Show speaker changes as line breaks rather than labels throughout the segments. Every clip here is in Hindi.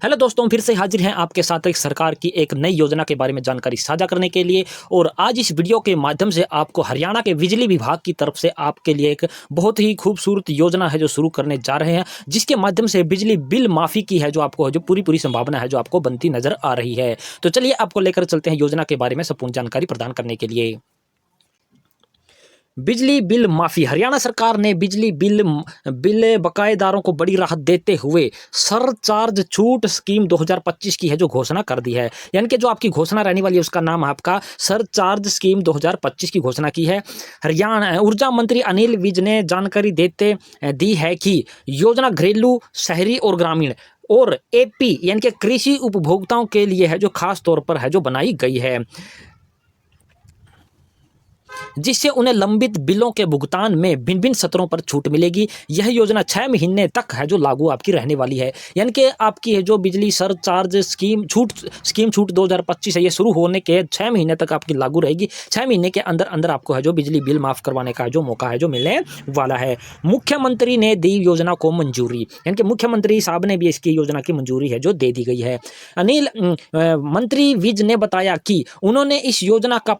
हेलो दोस्तों, फिर से हाजिर हैं आपके साथ एक सरकार की एक नई योजना के बारे में जानकारी साझा करने के लिए। और आज इस वीडियो के माध्यम से आपको हरियाणा के बिजली विभाग की तरफ से आपके लिए एक बहुत ही खूबसूरत योजना है जो शुरू करने जा रहे हैं, जिसके माध्यम से बिजली बिल माफ़ी की है जो आपको जो पूरी संभावना है जो आपको बनती नजर आ रही है। तो चलिए आपको लेकर चलते हैं योजना के बारे में संपूर्ण जानकारी प्रदान करने के लिए। बिजली बिल माफ़ी। हरियाणा सरकार ने बिजली बिल बकायेदारों को बड़ी राहत देते हुए सरचार्ज छूट स्कीम 2025 की है जो घोषणा कर दी है। यानी कि जो आपकी घोषणा रहने वाली है उसका नाम आपका सरचार्ज स्कीम 2025 की घोषणा की है। हरियाणा ऊर्जा मंत्री अनिल विज ने जानकारी देते दी है कि योजना घरेलू, शहरी और ग्रामीण और एपी यानी कि कृषि उपभोक्ताओं के लिए है जो खास तौर पर है जो बनाई गई है, जिससे उन्हें लंबित बिलों के भुगतान में भिन्न भिन्न सत्रों पर छूट मिलेगी। यह योजना 6 महीने तक है जो लागू आपकी रहने वाली है। यानी कि आपकी है जो बिजली सरचार्ज स्कीम छूट 2025 है, ये शुरू होने के 6 महीने तक आपकी लागू रहेगी। 6 महीने के अंदर अंदर आपको है जो बिजली बिल माफ़ करवाने का जो मौका है जो मिलने वाला है। मुख्यमंत्री ने दी योजना को मंजूरी, यानी कि मुख्यमंत्री साहब ने भी इसकी योजना की मंजूरी है जो दे दी गई है। मंत्री विज ने बताया कि उन्होंने इस योजना का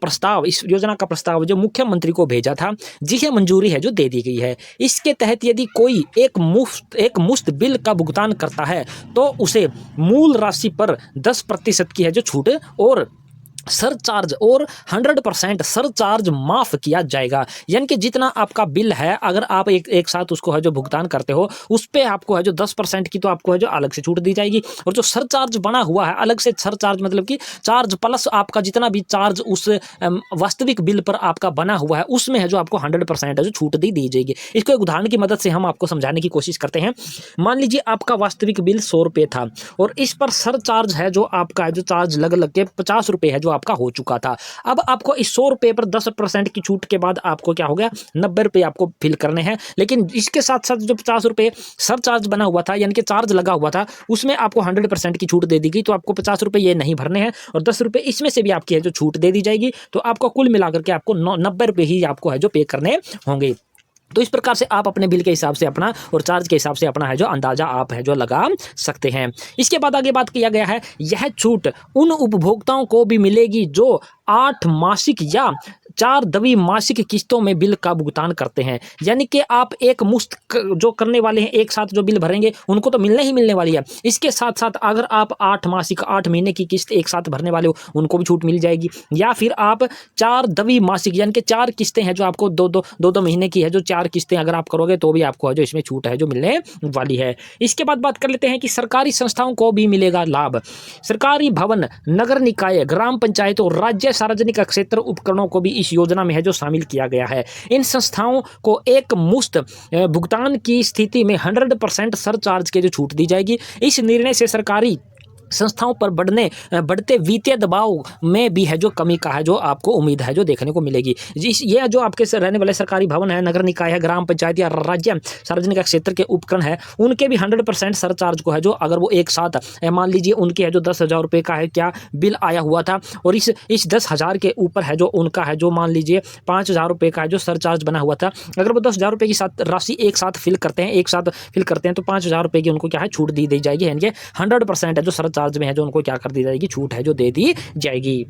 प्रस्ताव जो मुख्यमंत्री को भेजा था, जिसे मंजूरी है जो दे दी गई है। इसके तहत यदि कोई एक मुश्त बिल का भुगतान करता है तो उसे मूल राशि पर 10% की है जो छूट और सरचार्ज और 100% सरचार्ज माफ़ किया जाएगा। यानी कि जितना आपका बिल है, अगर आप एक साथ उसको है जो भुगतान करते हो, उस पे आपको है जो 10% की तो आपको है जो अलग से छूट दी जाएगी। और जो सरचार्ज बना हुआ है अलग से, सरचार्ज मतलब कि चार्ज प्लस आपका जितना भी चार्ज उस वास्तविक बिल पर आपका बना हुआ है, उसमें है जो आपको 100% है जो छूट दी जाएगी। इसको एक उदाहरण की मदद से हम आपको समझाने की कोशिश करते हैं। मान लीजिए आपका वास्तविक बिल 100 रुपये था और इस पर सरचार्ज है जो आपका जो चार्ज लग के 50 रुपये है जो आपका हो चुका था। अब आपको इस 100 रुपये पर 10% की छूट के बाद आपको क्या हो गया, 90 रुपये आपको फिल करने हैं। लेकिन इसके साथ साथ जो 50 रुपये सरचार्ज बना हुआ था, यानी कि चार्ज लगा हुआ था, उसमें आपको 100% की छूट दे दी गई। तो आपको 50 रुपये ये नहीं भरने हैं और 10 रुपये इसमें से भी आपकी है जो छूट दे दी जाएगी। तो आपको कुल मिलाकर के आपको 90 रुपये ही आपको है जो पे करने होंगे। तो इस प्रकार से आप अपने बिल के हिसाब से अपना और चार्ज के हिसाब से अपना है जो अंदाजा आप है जो लगा सकते हैं। इसके बाद आगे बात किया गया है, यह छूट उन उपभोक्ताओं को भी मिलेगी जो 8 मासिक या 4 द्विमासिक किस्तों में बिल का भुगतान करते हैं। यानी कि आप एक मुश्त जो करने वाले हैं, एक साथ जो बिल भरेंगे, उनको तो मिलने ही मिलने वाली है। इसके साथ साथ अगर आप 8 मासिक 8 महीने की किस्त एक साथ भरने वाले हो, उनको भी छूट मिल जाएगी। या फिर आप 4 द्विमासिक यानी कि 4 किस्तें हैं जो आपको दो महीने की है जो 4 किस्तें अगर आप करोगे तो भी आपको जो इसमें छूट है जो मिलने वाली है। इसके बाद बात कर लेते हैं कि सरकारी संस्थाओं को भी मिलेगा लाभ। सरकारी भवन, नगर निकाय, ग्राम पंचायत और राज्य सार्वजनिक क्षेत्र उपकरणों को भी इस योजना में है जो शामिल किया गया है। इन संस्थाओं को एक मुश्त भुगतान की स्थिति में 100% सरचार्ज के जो छूट दी जाएगी। इस निर्णय से सरकारी संस्थाओं पर बढ़ते वित्तीय दबाव में भी है जो कमी का है जो आपको उम्मीद है जो देखने को मिलेगी। ये जो आपके रहने वाले सरकारी भवन है, नगर निकाय है, ग्राम पंचायत या राज्य सार्वजनिक क्षेत्र के उपकरण है, उनके भी 100% सरचार्ज को है जो अगर वो एक साथ मान लीजिए उनके है जो 10,000 रुपये का है क्या बिल आया हुआ था और इस 10,000 के ऊपर है जो उनका है जो मान लीजिए 5,000 रुपये का है जो सरचार्ज बना हुआ था, अगर वो 10,000 रुपये की साथ राशि एक साथ फिल करते हैं तो 5,000 रुपये की उनको क्या है छूट दी जाएगी। यानी कि 100% है जो सरचार्ज में है जो उनको क्या कर दी जाएगी, छूट है जो दे दी जाएगी।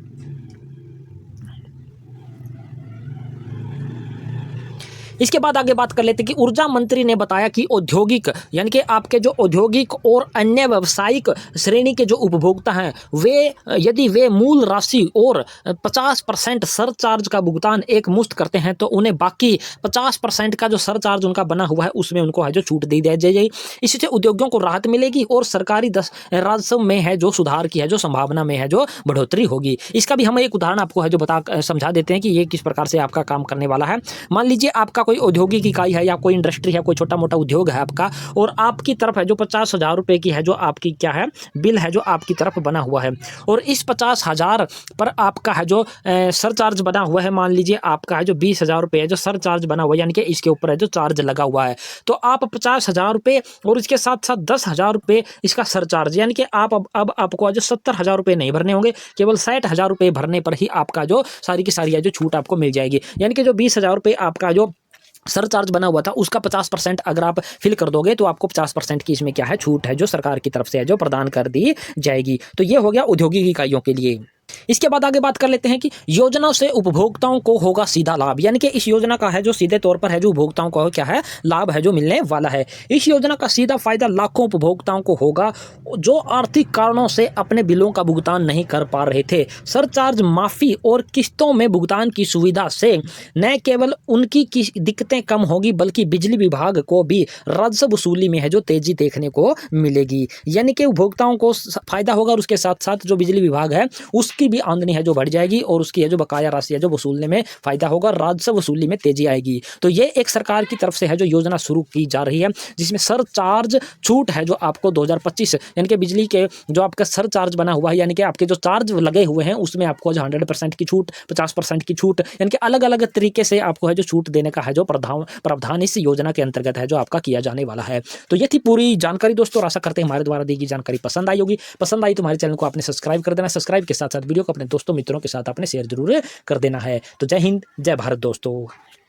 इसके बाद आगे बात कर लेते हैं कि ऊर्जा मंत्री ने बताया कि औद्योगिक यानी कि आपके जो औद्योगिक और अन्य व्यावसायिक श्रेणी के जो उपभोक्ता हैं, वे यदि वे मूल राशि और 50% सरचार्ज का भुगतान एक मुश्त करते हैं तो उन्हें बाकी 50% का जो सरचार्ज उनका बना हुआ है उसमें उनको है जो छूट दी जाएगी। इससे उद्योगों को राहत मिलेगी और सरकारी राजस्व में है जो सुधार की है जो संभावना में है जो बढ़ोतरी होगी। इसका भी हम एक उदाहरण आपको है जो समझा देते हैं कि ये किस प्रकार से आपका काम करने वाला है। मान लीजिए आपका कोई औद्योगिक इकाई है या कोई इंडस्ट्री है, कोई छोटा मोटा उद्योग है आपका, और आपकी तरफ है जो 50,000 रुपये की है जो आपकी क्या है बिल है जो आपकी तरफ बना हुआ है और इस 50,000 पर आपका है जो सरचार्ज बना हुआ है, मान लीजिए आपका है जो 20,000 रुपये है जो सरचार्ज बना हुआ है, यानी कि इसके ऊपर है जो चार्ज लगा हुआ है। तो आप 50,000 रुपये और इसके साथ साथ 10,000 रुपये इसका सरचार्ज, यानी कि आप अब आपको जो 70,000 रुपये नहीं भरने होंगे, केवल 60,000 रुपये भरने पर ही आपका जो सारी की सारी है जो छूट आपको मिल जाएगी। यानी कि जो 20,000 रुपये आपका जो सरचार्ज बना हुआ था उसका 50% अगर आप फिल कर दोगे तो आपको 50% की इसमें क्या है छूट है जो सरकार की तरफ से है जो प्रदान कर दी जाएगी। तो ये हो गया औद्योगिक इकाइयों के लिए। इसके बाद आगे बात कर लेते हैं कि योजना से उपभोक्ताओं को होगा सीधा लाभ, यानी कि इस योजना का है जो सीधे तौर पर है जो उपभोक्ताओं को क्या है लाभ है जो मिलने वाला है। इस योजना का सीधा फायदा लाखों उपभोक्ताओं को होगा जो आर्थिक कारणों से अपने बिलों का भुगतान नहीं कर पा रहे थे। सरचार्ज माफी और किस्तों में भुगतान की सुविधा से न केवल उनकी दिक्कतें कम होगी बल्कि बिजली विभाग को भी राजस्व वसूली में है जो तेजी देखने को मिलेगी, यानी कि उपभोक्ताओं को फायदा होगा और उसके साथ साथ जो बिजली विभाग है उसकी भी आमदनी है जो बढ़ जाएगी और उसकी है जो बकाया राशि है जो वसूलने में फायदा होगा, राजस्व वसूली में तेजी आएगी। तो ये एक सरकार की तरफ से है जो योजना शुरू की जा रही है जिसमें सरचार्ज छूट है जो आपको 2025 यानी कि बिजली के जो आपका सरचार्ज बना हुआ है यानी कि आपके जो चार्ज लगे हुए हैं उसमें आपको जो 100% की छूट, 50% की छूट, यानी कि अलग अलग तरीके से आपको है जो छूट देने का है जो प्रावधान इस योजना के अंतर्गत है जो आपका किया जाने वाला है। तो ये थी पूरी जानकारी दोस्तों, आशा करते हैं हमारे द्वारा दी गई जानकारी पसंद आई होगी। पसंद आई तो हमारे चैनल को आपने सब्सक्राइब कर देना, सब्सक्राइब के साथ साथ वीडियो को अपने दोस्तों मित्रों के साथ आपने शेयर जरूर कर देना है। तो जय हिंद, जय भारत दोस्तों।